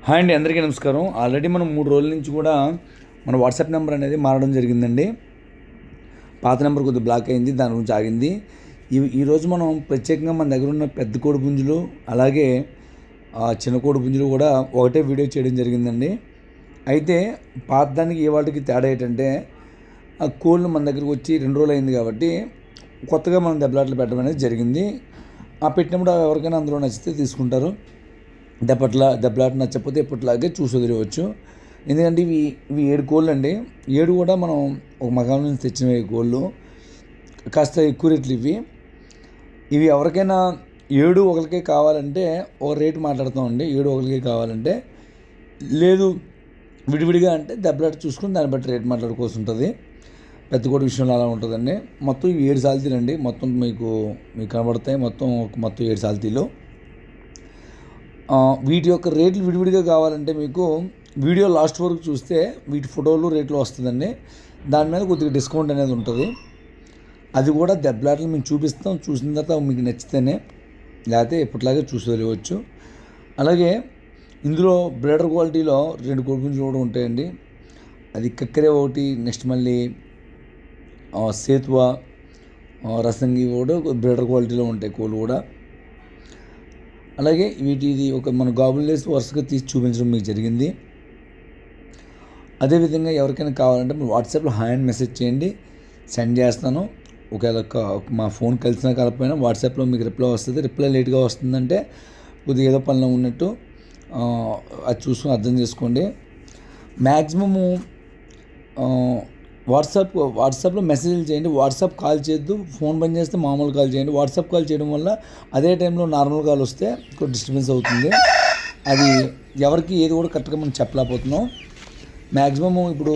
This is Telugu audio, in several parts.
హాయ్ అండి, అందరికీ నమస్కారం. ఆల్రెడీ మనం 3 రోజుల నుంచి కూడా మన వాట్సాప్ నెంబర్ అనేది మారడం జరిగిందండి. పాత నెంబర్ కొద్దిగా బ్లాక్ అయింది, దాని గురించి ఆగింది. ఈరోజు మనం ప్రత్యేకంగా మన దగ్గర ఉన్న పెద్ద కోడి పుంజులు అలాగే చిన్న కోడి పుంజులు కూడా ఒకటే వీడియో చేయడం జరిగిందండి. అయితే పాత దానికి ఏ వాటికి తేడా ఏంటంటే, ఆ కోళ్ళు మన దగ్గరకు వచ్చి 2 రోజులు అయింది కాబట్టి కొత్తగా మనం దెబ్బలాట్లు పెట్టడం అనేది జరిగింది. ఆ పెట్టినప్పుడు ఎవరికైనా అందులో నచ్చితే తీసుకుంటారు. దెబ్బలాట నచ్చకపోతే ఎప్పటిలాగే చూసి వదిలేవచ్చు. ఎందుకంటే ఇవి 7 కోళ్ళు అండి. 7 కూడా మనం ఒక మగాం నుంచి తెచ్చిన కోళ్ళు, కాస్త ఎక్కువ రేట్లు ఇవి ఎవరికైనా 7 ఒకరికే కావాలంటే ఒక రేటు మాట్లాడుతామండి. 7 ఒకరికే కావాలంటే, లేదు విడివిడిగా అంటే దెబ్బలాట చూసుకుని దాన్ని బట్టి రేటు మాట్లాడుకోవాల్సి ఉంటుంది. పెద్ద కోడి విషయంలో అలా ఉంటుందండి. మొత్తం 7 సాల్తీలండి. మొత్తం మీకు కనబడతాయి. మొత్తం 7 సాల్తీలు. వీటి యొక్క రేట్లు విడివిడిగా కావాలంటే మీకు వీడియో లాస్ట్ వరకు చూస్తే వీటి ఫోటోలు రేట్లు వస్తుందండి. దాని మీద కొద్దిగా డిస్కౌంట్ అనేది ఉంటుంది. అది కూడా దెబ్బలాటలు మేము చూపిస్తాం. చూసిన తర్వాత మీకు నచ్చితేనే, లేకపోతే ఎప్పటిలాగే చూసి వెళ్ళవచ్చు. అలాగే ఇందులో బ్రీడర్ క్వాలిటీలో 2 కోడిపుంజులు కూడా ఉంటాయండి. అది కక్కరే ఒకటి, నెక్స్ట్ మళ్ళీ సేతువా, రసంగి కూడా బ్రీడర్ క్వాలిటీలో ఉంటాయి కోళ్ళు కూడా. అలాగే ఇది ఒక మన గాబుల్ వేసి వరుసగా తీసి చూపించడం మీకు జరిగింది. అదేవిధంగా ఎవరికైనా కావాలంటే మీరు వాట్సాప్లో హాయ్ అని మెసేజ్ చేయండి, సెండ్ చేస్తాను. ఒకవేళ మా ఫోన్ కలిసినా కలపైనా వాట్సాప్లో మీకు రిప్లై వస్తుంది. రిప్లై లేట్గా వస్తుందంటే కొద్దిగా ఏదో పనిలో ఉన్నట్టు అది చూసుకొని అర్థం చేసుకోండి. మ్యాక్సిమము వాట్సాప్లో మెసేజ్లు చేయండి. వాట్సాప్ కాల్ చేయొద్దు. ఫోన్ బంద్ చేస్తే మామూలు కాల్ చేయండి. వాట్సాప్ కాల్ చేయడం వల్ల అదే టైంలో నార్మల్ కాల్ వస్తే కొంచెం డిస్టర్బెన్స్ అవుతుంది. అది ఎవరికి ఏది కూడా కరెక్ట్గా మనం చెప్పలేకపోతున్నాం. మ్యాక్సిమము ఇప్పుడు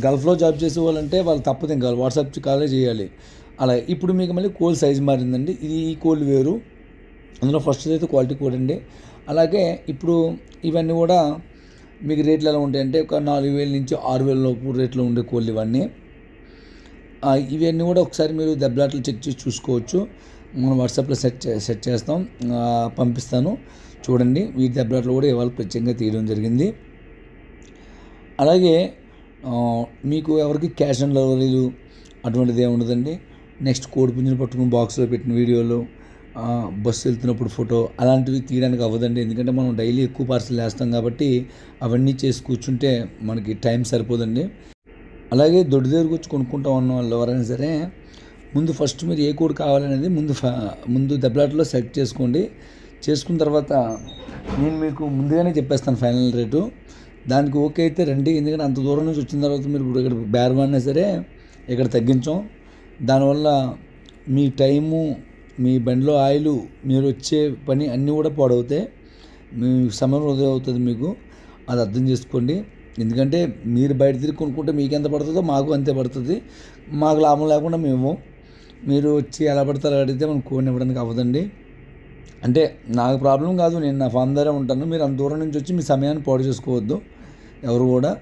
గల్ఫ్లో జాబ్ చేసే వాళ్ళంటే వాళ్ళు తప్పదు, ఇంకా వాట్సాప్ కాలే చేయాలి. అలా ఇప్పుడు మీకు మళ్ళీ కోల్ సైజు మారిందండి. ఈ కోళ్ళు వేరు. అందులో ఫస్ట్ అయితే క్వాలిటీ కోడ్ అండి. అలాగే ఇప్పుడు ఇవన్నీ కూడా మీకు రేట్లు ఎలా ఉంటాయంటే ఒక 4,000 నుంచి 6,000 లోపు రేట్లో ఉండే కోళ్ళు ఇవన్నీ కూడా ఒకసారి మీరు దెబ్బలాట్లు చెక్ చేసి చూసుకోవచ్చు. మనం వాట్సాప్లో సెట్ చేస్తాం, పంపిస్తాను. చూడండి, వీటి దెబ్బలాట్లు కూడా ఇవాళ ప్రత్యేకంగా తీయడం జరిగింది. అలాగే మీకు ఎవరికి క్యాష్ ఆన్ డెలివరీలు అటువంటిది ఏమి ఉండదండి. నెక్స్ట్ కోడి పుంజుని పట్టుకుని బాక్స్లో పెట్టిన వీడియోలు, బస్సు వెళ్తున్నప్పుడు ఫోటో అలాంటివి తీయడానికి అవ్వదండి. ఎందుకంటే మనం డైలీ ఎక్కువ పార్సల్ వేస్తాం కాబట్టి అవన్నీ చేసి కూర్చుంటే మనకి టైం సరిపోదండి. అలాగే దొడ్డు దగ్గరకు వచ్చి కొనుక్కుంటా ఉన్న వాళ్ళు ఎవరైనా సరే ముందు ఫస్ట్ మీరు ఏ కోడ్ కావాలనేది ముందు దెబ్బలాటలో సెలెక్ట్ చేసుకోండి. చేసుకున్న తర్వాత నేను మీకు ముందుగానే చెప్పేస్తాను ఫైనల్ రేటు. దానికి ఓకే అయితే రండి. ఎందుకంటే అంత దూరం నుంచి వచ్చిన తర్వాత మీరు ఇప్పుడు ఇక్కడ బేరం అన్నా సరే ఇక్కడ తగ్గించాం. దానివల్ల మీ టైము, మీ బండిలో ఆయిల్, మీరు వచ్చే పని అన్నీ కూడా పాడవుతాయి. మీ సమయం వృధా అవుతుంది. మీకు అది అర్థం చేసుకోండి. ఎందుకంటే మీరు బయట తిరిగి కొనుక్కుంటే మీకు ఎంత పడుతుందో మాకు అంతే పడుతుంది. మాకు లాభం లేకుండా మీరు వచ్చి ఎలా పడతారో అడిగితే మనం కోడిని ఇవ్వడానికి అవ్వదండి. అంటే నాకు ప్రాబ్లం కాదు, నేను నా ఫామ్ దగ్గర ఉంటాను. మీరు అంత దూరం నుంచి వచ్చి మీ సమయాన్ని పాడు చేసుకోవద్దు ఎవరు కూడా.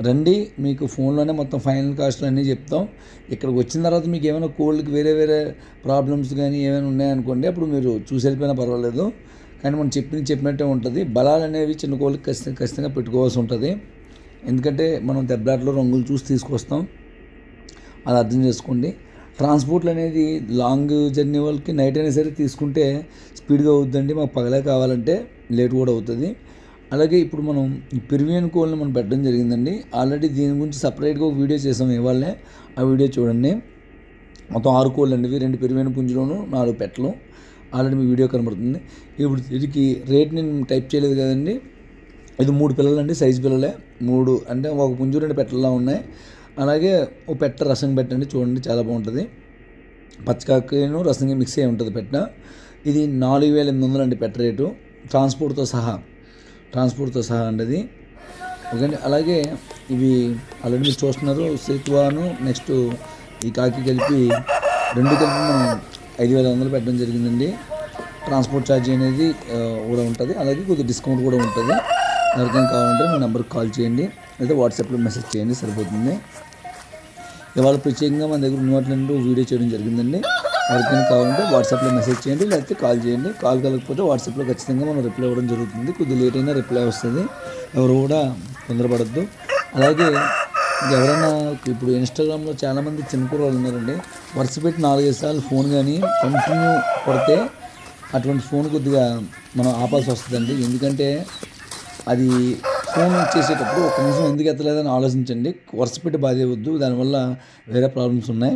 రండి, మీకు ఫోన్లోనే మొత్తం ఫైనల్ కాస్ట్లు అన్నీ చెప్తాం. ఇక్కడికి వచ్చిన తర్వాత మీకు ఏమైనా కోల్డ్కి వేరే ప్రాబ్లమ్స్ కానీ ఏమైనా ఉన్నాయనుకోండి, అప్పుడు మీరు చూసి వెళ్ళిపోయినా పర్వాలేదు. కానీ మనం చెప్పినట్టే ఉంటుంది. బలాలు అనేవి చిన్న కోళ్ళకి ఖచ్చితంగా పెట్టుకోవాల్సి ఉంటుంది. ఎందుకంటే మనం దెబ్బలాట్లో రంగులు చూసి తీసుకొస్తాం, అది అర్థం చేసుకోండి. ట్రాన్స్పోర్ట్లు అనేది లాంగ్ జర్నీ వాళ్ళకి నైట్ అయినా సరే తీసుకుంటే స్పీడ్గా అవుతుందండి. మాకు పగలే కావాలంటే లేట్ కూడా అవుతుంది. అలాగే ఇప్పుడు మనం ఈ పెరువియన్ కోళ్ళని మనం పెట్టడం జరిగిందండి. ఆల్రెడీ దీని గురించి సపరేట్గా ఒక వీడియో చేసాం ఇవాళే. ఆ వీడియో చూడండి. మొత్తం 6 కోళ్ళు అండి. 2 పెరువియన్ పుంజులోను 4 పెట్టలు. ఆల్రెడీ మీ వీడియో కనబడుతుంది. ఇప్పుడు దీనికి రేట్ నేను టైప్ చేయలేదు కదండి. ఇది 3 పిల్లలు అండి, సైజు పిల్లలే. 3 అంటే ఒక పుంజు 2 పెట్టలా ఉన్నాయి. అలాగే ఒక పెట్ట రసం పెట్టండి, చూడండి చాలా బాగుంటుంది. పచ్చకాకను రసంగి మిక్స్ అయి ఉంటుంది పెట్ట. ఇది 4,800 అండి పెట్ట రేటు, ట్రాన్స్పోర్ట్తో సహా అండి అది. ఓకే అండి. అలాగే ఇవి ఆల్రెడీ మీరు చూస్తున్నారు. సేతువాను నెక్స్ట్ ఈ కాకి కలిపి 2 కలిపి మనం 5,100 పెట్టడం జరిగిందండి. ట్రాన్స్పోర్ట్ ఛార్జీ అనేది కూడా ఉంటుంది. అలాగే కొద్దిగా డిస్కౌంట్ కూడా ఉంటుంది. ఎవరికైనా కావాలంటే మీ నెంబర్కి కాల్ చేయండి, లేదా వాట్సాప్లో మెసేజ్ చేయండి, సరిపోతుంది. ఇవాళ ప్రత్యేకంగా మన దగ్గర ఉన్నట్లంటూ వీడియో చేయడం జరిగిందండి. ఎవరికైనా కావాలంటే వాట్సాప్లో మెసేజ్ చేయండి, లేకపోతే కాల్ చేయండి. కాల్ కలగకపోతే వాట్సాప్లో ఖచ్చితంగా మనం రిప్లై ఇవ్వడం జరుగుతుంది. కొద్దిగా లేట్ అయినా రిప్లై వస్తుంది, ఎవరు కూడా తొందరపడద్దు. అలాగే ఎవరైనా ఇప్పుడు ఇన్స్టాగ్రామ్లో చాలామంది చిన్న కుర్రాళ్ళు ఉన్నారండి, వరుస పెట్టి 4-5 సార్లు ఫోన్ కానీ కంటిన్యూ కొడితే అటువంటి ఫోన్ కొద్దిగా మనం ఆపాల్సి వస్తుందండి. ఎందుకంటే అది ఫోన్ చేసేటప్పుడు ఒక నిమిషం ఎందుకు ఎత్తలేదని ఆలోచించండి. వరుస పెట్టి బాధ ఇవ్వద్దు, దానివల్ల వేరే ప్రాబ్లమ్స్ ఉన్నాయి.